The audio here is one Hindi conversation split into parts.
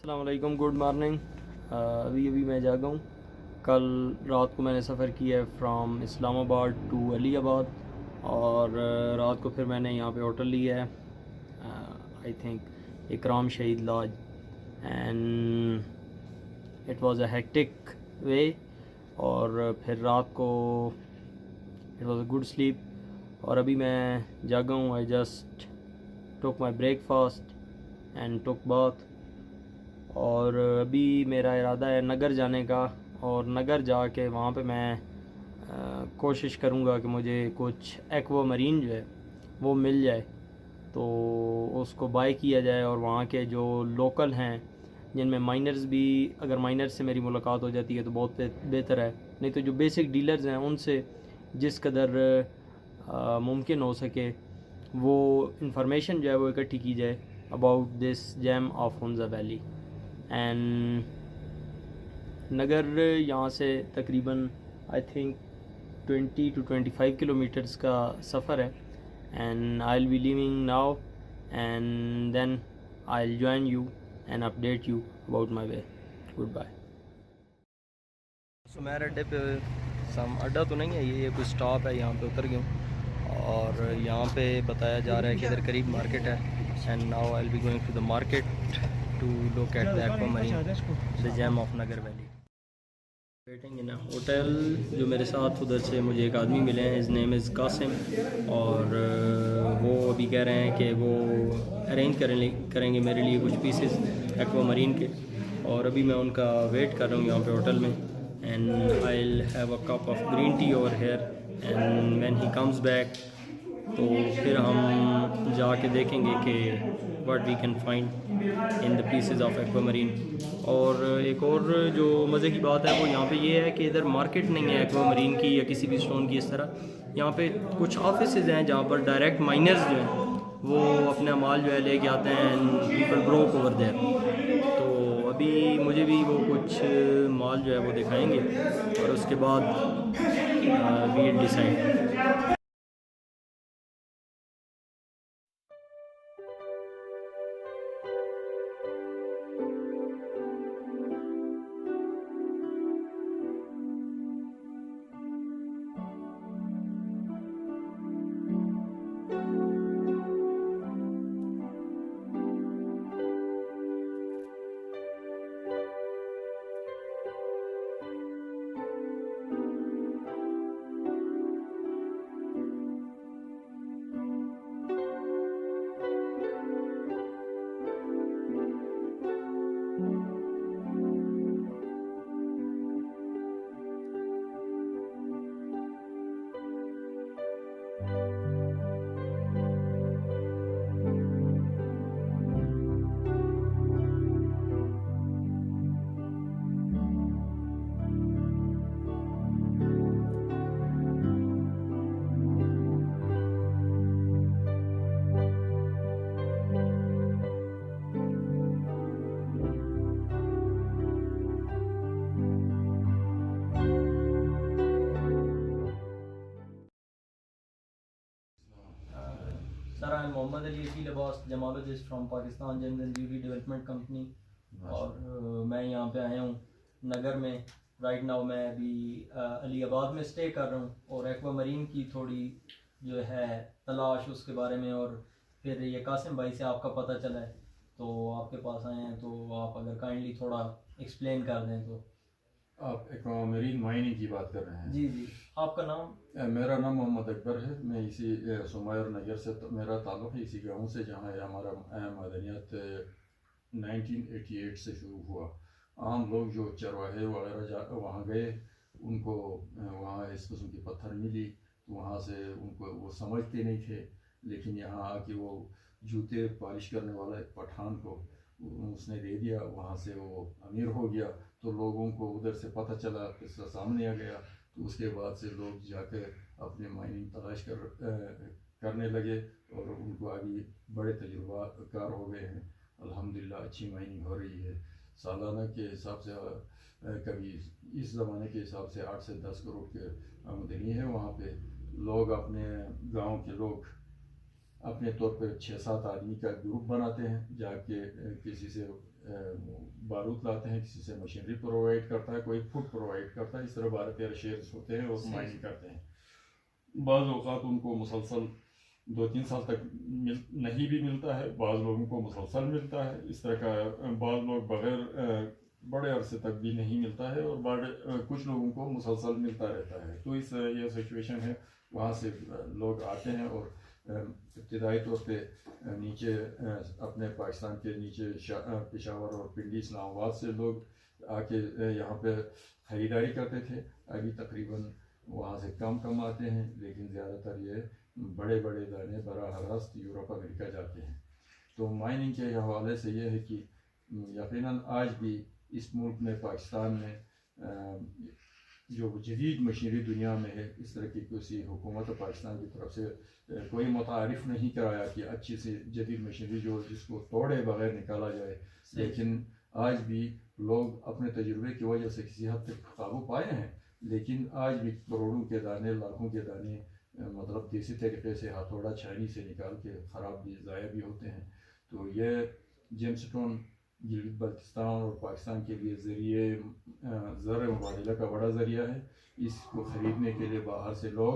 अस्सलाम वालेकुम, गुड मॉर्निंग। अभी अभी मैं जागा हूँ। कल रात को मैंने सफ़र किया है फ्रॉम इस्लामाबाद टू अली आबाद, और रात को फिर मैंने यहाँ पे होटल लिया है, आई think Ikram Shaheed lodge, and it was a hectic way. और फिर रात को it was a good sleep, और अभी मैं जागा हूँ। I just took my breakfast and took bath, और अभी मेरा इरादा है नगर जाने का, और नगर जाके वहाँ पे मैं कोशिश करूँगा कि मुझे कुछ एक्वा मरीन जो है वो मिल जाए, तो उसको बाय किया जाए। और वहाँ के जो लोकल हैं, जिनमें माइनर्स भी, अगर माइनर्स से मेरी मुलाकात हो जाती है तो बहुत बेहतर है, नहीं तो जो बेसिक डीलर्स हैं उनसे जिस कदर मुमकिन हो सके वो इंफॉर्मेशन जो है वो इकट्ठी की जाए about this gem of Hunza valley. And Nagar यहाँ से तकरीबन आई थिंक 20 to 25 किलोमीटर्स का सफ़र है, and I will be leaving now, and then I will join you and update you about my way. Goodbye. सुमेर अड्डे पे सम अड्डा तो नहीं है ये कोई स्टॉप है, यहाँ पे उतर गया हूँ, और यहाँ पे बताया जा रहा है कि इधर करीब मार्केट है, and now I will be going to the market to look at the aquamarine, the gem of Nagar valley. Waiting in hotel, जो मेरे साथ उधर से मुझे एक आदमी मिले हैं, हिज नेम इज़ कासिम, और वो अभी कह रहे हैं कि वो अरेंज करेंगे मेरे लिए कुछ पीसेस एक्वा मरीन के, और अभी मैं उनका वेट कर रहा हूँ यहाँ पे होटल में। And I will have a cup of green tea over here, and when he comes back तो फिर हम जाके देखेंगे कि what we can find in the pieces of aquamarine. और एक और जो मज़े की बात है वो यहाँ पे ये है कि इधर मार्केट नहीं है एक्वामरीन की या किसी भी स्टोन की इस तरह। यहाँ पे कुछ ऑफिसेज हैं जहाँ पर डायरेक्ट माइनर्स जो हैं वो अपना माल जो है लेके आते हैं, and people broke over there. तो अभी मुझे भी वो कुछ माल जो है वो दिखाएंगे, और उसके बाद we decide. Sir, I am Mohammad Ali Akil Abbas, gemologist from Pakistan Gems and Beauty Development Company, और मैं यहाँ पे आया हूँ नगर में। राइट नाउ मैं अभी अली आबाद में स्टे कर रहा हूँ, और एक्वा मरीन की थोड़ी जो है तलाश उसके बारे में, और फिर ये कासिम भाई से आपका पता चला है तो आपके पास आए हैं, तो आप अगर काइंडली थोड़ा एक्सप्लेन कर दें तो। आप एक्वा मरीन माइनिंग की बात कर रहे हैं? जी जी। आपका नाम? मेरा नाम मोहम्मद अकबर है। मैं इसी सुमायर नगर से मेरा ताल्लुक़ है, इसी गांव से जहां हमारा मदनियत 1988 से शुरू हुआ। आम लोग जो चरवाहे वगैरह वहाँ गए, उनको वहाँ इस किस्म की पत्थर मिली, तो वहाँ से उनको वो समझते नहीं थे, लेकिन यहाँ आके वो जूते पॉलिश करने वाला एक पठान को उसने दे दिया, वहाँ से वो अमीर हो गया। तो लोगों को उधर से पता चला, किस्सा सामने आ गया, तो उसके बाद से लोग जाकर अपने माइनिंग तलाश करने लगे, और उनको अभी बड़े तजुर्बाकार हो गए हैं। अल्हम्दुलिल्लाह अच्छी माइनिंग हो रही है। सालाना के हिसाब से कभी इस ज़माने के हिसाब से 8 से 10 करोड़ के आमदनी है वहाँ पे। लोग अपने गांव के लोग अपने तौर पे 6-7 आदमी का ग्रुप बनाते हैं, जाके किसी से बारूद लाते हैं, किसी से मशीनरी प्रोवाइड करता है, कोई फूड प्रोवाइड करता है। इस तरह 12-13 शेयर्स होते हैं और माइनिंग करते हैं। बाज़ औक़ात उनको मुसलसल 2-3 साल तक नहीं भी मिलता है, बाज़ लोगों को मुसलसल मिलता है। इस तरह का बाज़ लोग बग़ैर बड़े अरसे तक भी नहीं मिलता है और कुछ लोगों को मुसलसल मिलता रहता है। तो इस ये सिचुएशन है। वहाँ से लोग आते हैं और इब्तिदाई तौर पे नीचे अपने पाकिस्तान के नीचे पेशावर और पिंडी इस्लामाबाद से लोग आके यहाँ पे ख़रीदारी करते थे। अभी तकरीबन वहाँ से कम आते हैं, लेकिन ज़्यादातर ये बड़े बड़े दाने बराह रास्त यूरोप अमेरिका जाते हैं। तो माइनिंग के हवाले से ये है कि यकीनन आज भी इस मुल्क में, पाकिस्तान में जो जदीद मशीनरी दुनिया में है, इस तरह की किसी हुकूमत पाकिस्तान की तरफ से कोई मुतारिफ नहीं कराया कि अच्छी सी जदीद मशीनरी जो जिसको तोड़े बगैर निकाला जाए। लेकिन आज भी लोग अपने तजुर्बे की वजह से किसी हद तक काबू पाए हैं, लेकिन आज भी करोड़ों के दाने, लाखों के दाने मतलब देसी तरीके से हथौड़ा छानी से निकाल के ख़राब भी ज़ाया भी होते हैं। तो ये जेमस्टोन गिलगित बल्तिस्तान और पाकिस्तान के लिए ज़रिए ज़र मुबादला का बड़ा ज़रिया है। इसको ख़रीदने के लिए बाहर से लोग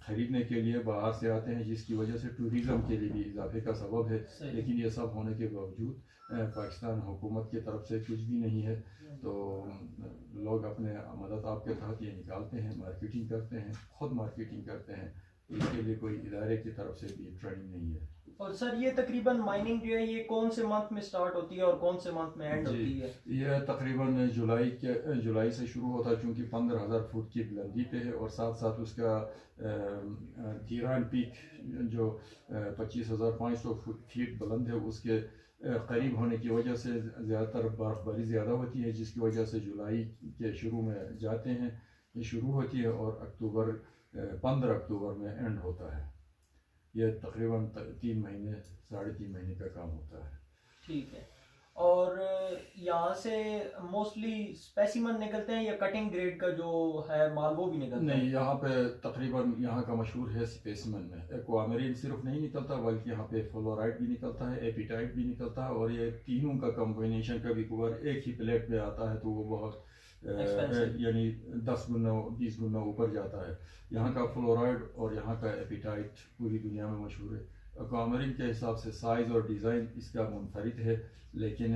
ख़रीदने के लिए बाहर से आते हैं, जिसकी वजह से टूरिज़म के लिए भी इजाफे का सबब है। लेकिन ये सब होने के बावजूद पाकिस्तान हुकूमत की तरफ से कुछ भी नहीं है। तो लोग अपने मदद आपके तहत ये निकालते हैं, मार्केटिंग करते हैं, ख़ुद मार्केटिंग करते हैं। इसके लिए कोई इदारे की तरफ से भी ट्रेनिंग नहीं है। और सर ये तकरीबन माइनिंग जो है ये कौन से मंथ में स्टार्ट होती है और कौन से मंथ में एंड होती है? ये तकरीबन जुलाई से शुरू होता है, चूँकि 15,000 फुट की बुलंदी पे है और साथ साथ उसका धीरान पीक जो 25,500 फीट बुलंद है, उसके करीब होने की वजह से ज़्यादातर बर्फ़बारी ज़्यादा होती है, जिसकी वजह से जुलाई के शुरू में जाते हैं। ये शुरू होती है और 15 अक्टूबर में एंड होता है। ये तकरीबन 3 महीने 3.5 महीने का काम होता है। ठीक है। और यहाँ से मोस्टली स्पेसिमन निकलते हैं या कटिंग ग्रेड का जो है माल वो भी निकलता है? नहीं, यहाँ पे तकरीबन यहाँ का मशहूर है स्पेसिमन में एक्वामेरिन सिर्फ नहीं निकलता, बल्कि यहाँ पे फ्लोराइड भी निकलता है, एपिटाइट भी निकलता है, और ये तीनों का कॉम्बिनेशन कभी कभार एक ही प्लेट पे आता है, तो वो बहुत यानी 10 गुना 20 गुना ऊपर जाता है। यहाँ का फ्लोराइड और यहाँ का एपिटाइट पूरी दुनिया में मशहूर है। एक्वामेरिन के हिसाब से साइज़ और डिज़ाइन इसका मुनफरिद है, लेकिन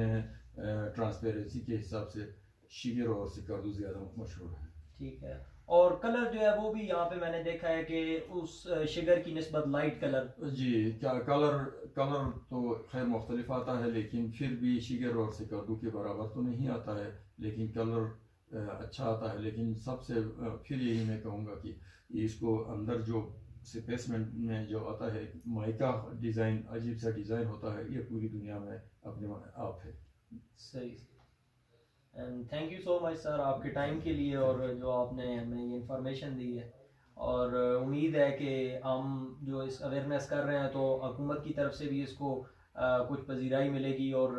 ट्रांसपेरेंसी के हिसाब से शिगर और सिकाडू ज़्यादा मशहूर है। ठीक है। और कलर जो है वो भी यहाँ पे मैंने देखा है कि उस शिगर की निस्बत लाइट कलर। जी, क्या कलर तो खैर मुख्तलिफ आता है, लेकिन फिर भी शिगर और सिकाडू के बराबर तो नहीं आता है, लेकिन कलर अच्छा आता है। लेकिन सबसे फिर यही मैं कहूँगा कि इसको अंदर जो स्पेसमेंट में जो आता है माइका डिज़ाइन, अजीब सा डिज़ाइन होता है, ये पूरी दुनिया में अपने आप है। सही। And thank you so much sir आपके टाइम के लिए और जो आपने हमें ये इन्फॉर्मेशन दी है। और उम्मीद है कि हम जो इस अवेयरनेस कर रहे हैं तो हुकूमत की तरफ से भी इसको कुछ पजीराई मिलेगी और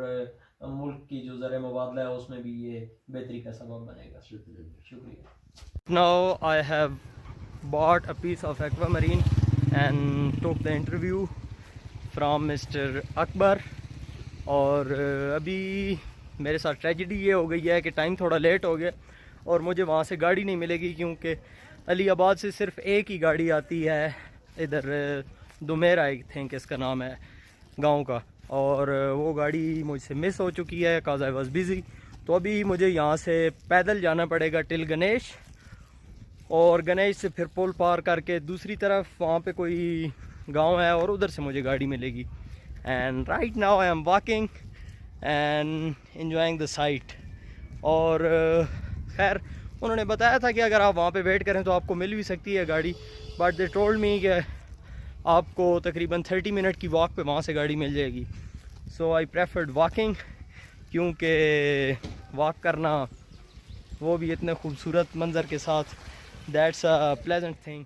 मुल्क की जो ज़र मुबादला है उसमें भी ये बेहतरी का सबब बनेगा। शुक्रिया। Now I have bought a piece of aquamarine and took the interview from Mr. Akbar। और अभी मेरे साथ ट्रेजेडी ये हो गई है कि टाइम थोड़ा लेट हो गया और मुझे वहाँ से गाड़ी नहीं मिलेगी, क्योंकि अली आबाद से सिर्फ एक ही गाड़ी आती है इधर दुमेर, आई थिंक इसका नाम है गांव का, और वो गाड़ी मुझसे मिस हो चुकी है काज आई वॉज बिज़ी। तो अभी मुझे यहाँ से पैदल जाना पड़ेगा टिल गणेश, और गणेश से फिर पुल पार करके दूसरी तरफ वहाँ पे कोई गांव है और उधर से मुझे गाड़ी मिलेगी। And right now I am walking and enjoying the site. और खैर उन्होंने बताया था कि अगर आप वहाँ पे वेट करें तो आपको मिल भी सकती है गाड़ी, बट दे टोल्ड मी कि आपको तकरीबन 30 मिनट की वॉक पे वहाँ से गाड़ी मिल जाएगी। सो आई प्रेफर्ड वॉकिंग, क्योंकि वॉक करना वो भी इतने खूबसूरत मंज़र के साथ, that's a pleasant thing.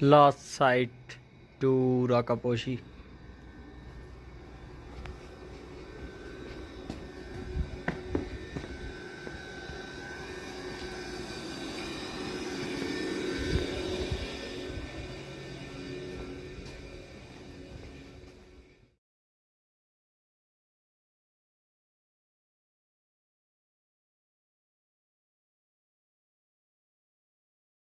Last site to Rakaposhi.